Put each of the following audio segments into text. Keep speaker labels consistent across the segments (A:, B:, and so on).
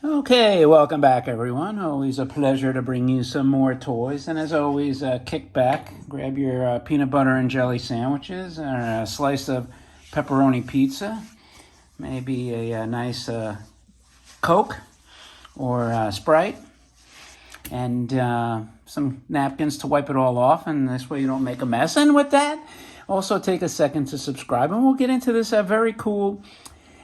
A: Okay, welcome back, everyone. Always a pleasure to bring you some more toys. And as always, kick back, grab your peanut butter and jelly sandwiches, or a slice of pepperoni pizza, maybe a nice Coke or Sprite, and some napkins to wipe it all off, and this way you don't make a mess. And with that, also take a second to subscribe, and we'll get into this very cool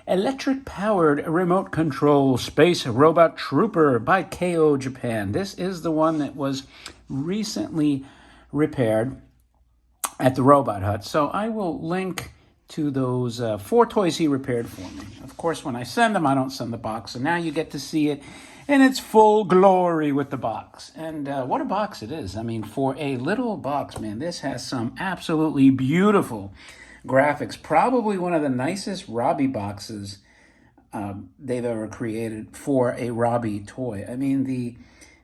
A: electric-powered remote control space robot trooper by KO Japan. This is the one that was recently repaired at the Robothut. So I will link to those 4 toys he repaired for me. Of course, when I send them, I don't send the box. So now you get to see it in its full glory with the box. And what a box it is. I mean, for a little box, man, this has some absolutely beautiful graphics. Probably one of the nicest Robby boxes they've ever created for a Robby toy. I mean, the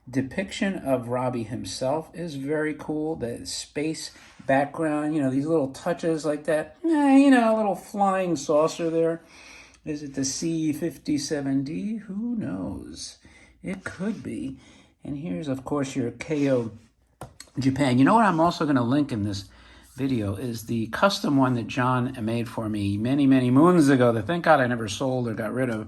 A: depiction of Robby himself is very cool. The space background, these little touches like that. A little flying saucer there. Is it the C-57D? Who knows? It could be. And here's, of course, your KO Japan. You know what I'm also going to link in this video is the custom one that John made for me many moons ago that thank God I never sold or got rid of,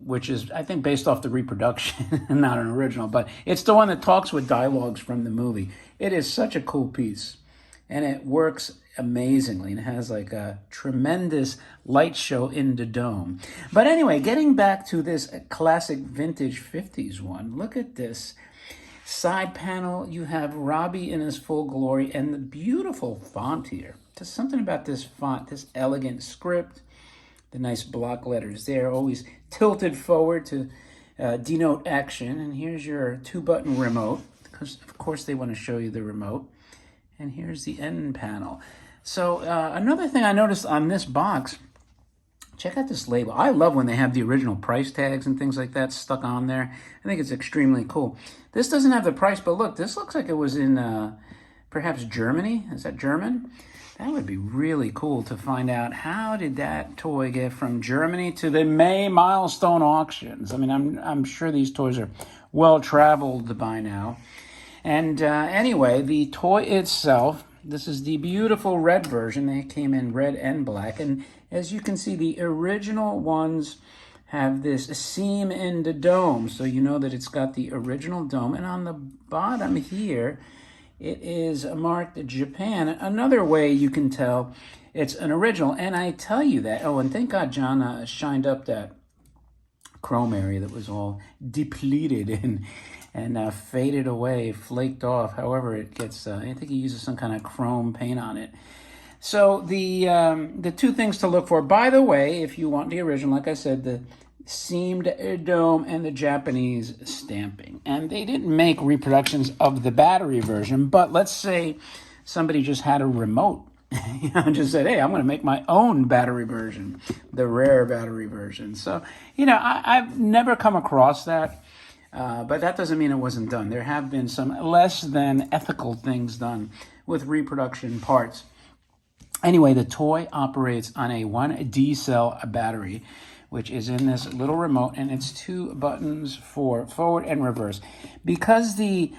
A: which is, I think, based off the reproduction, not an original, but it's the one that talks with dialogues from the movie. It is such a cool piece, and it works amazingly, and it has like a tremendous light show in the dome. But anyway, getting back to this classic vintage 50s one, look at this. Side panel, you have Robby in his full glory, and the beautiful font here. Just something about this font, this elegant script, the nice block letters there, always tilted forward to denote action. And here's your 2-button remote, because of course they want to show you the remote. And here's the end panel. So another thing I noticed on this box, check out this label. I love when they have the original price tags and things like that stuck on there. I think it's extremely cool. This doesn't have the price, but look, this looks like it was in perhaps Germany. Is that German? That would be really cool to find out how did that toy get from Germany to the May milestone auctions. I mean, I'm sure these toys are well traveled by now. And anyway, the toy itself, this is the beautiful red version. They came in red and black. And as you can see, the original ones have this seam in the dome. So you know that it's got the original dome. And on the bottom here, it is marked Japan. Another way you can tell it's an original. And I tell you that. Oh, and thank God John shined up that chrome area that was all depleted and faded away, flaked off. However it gets, I think he uses some kind of chrome paint on it. So the 2 things to look for, by the way, if you want the original, like I said, the seamed dome and the Japanese stamping. And they didn't make reproductions of the battery version, but let's say somebody just had a remote, just said, hey, I'm going to make my own battery version, the rare battery version. So, I've never come across that. But that doesn't mean it wasn't done. There have been some less than ethical things done with reproduction parts. Anyway, the toy operates on a 1D cell battery, which is in this little remote, and it's 2 buttons for forward and reverse. Because the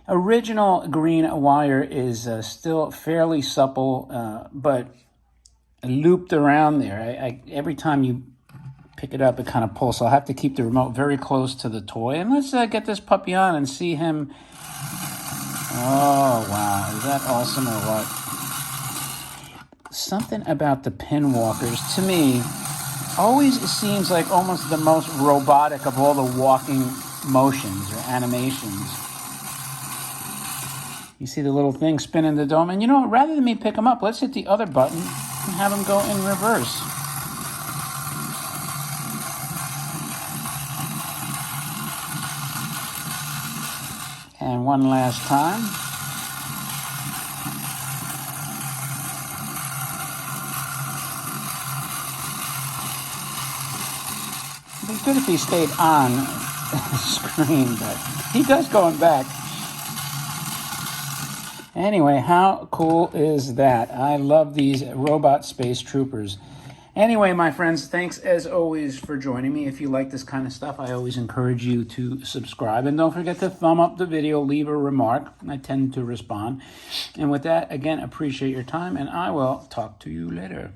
A: original green wire is still fairly supple, but looped around there. Every time you pick it up, it kind of pulls. So I'll have to keep the remote very close to the toy. And let's get this puppy on and see him. Oh, wow. Is that awesome or what? Something about the pin walkers, to me, always seems like almost the most robotic of all the walking motions or animations. You see the little thing spinning the dome. And you know what? Rather than me pick him up, let's hit the other button and have him go in reverse. And one last time. It'd be good if he stayed on the screen, but he does going back. Anyway, how cool is that? I love these robot space troopers. Anyway, my friends, thanks as always for joining me. If you like this kind of stuff, I always encourage you to subscribe. And don't forget to thumb up the video, leave a remark. I tend to respond. And with that, again, appreciate your time, and I will talk to you later.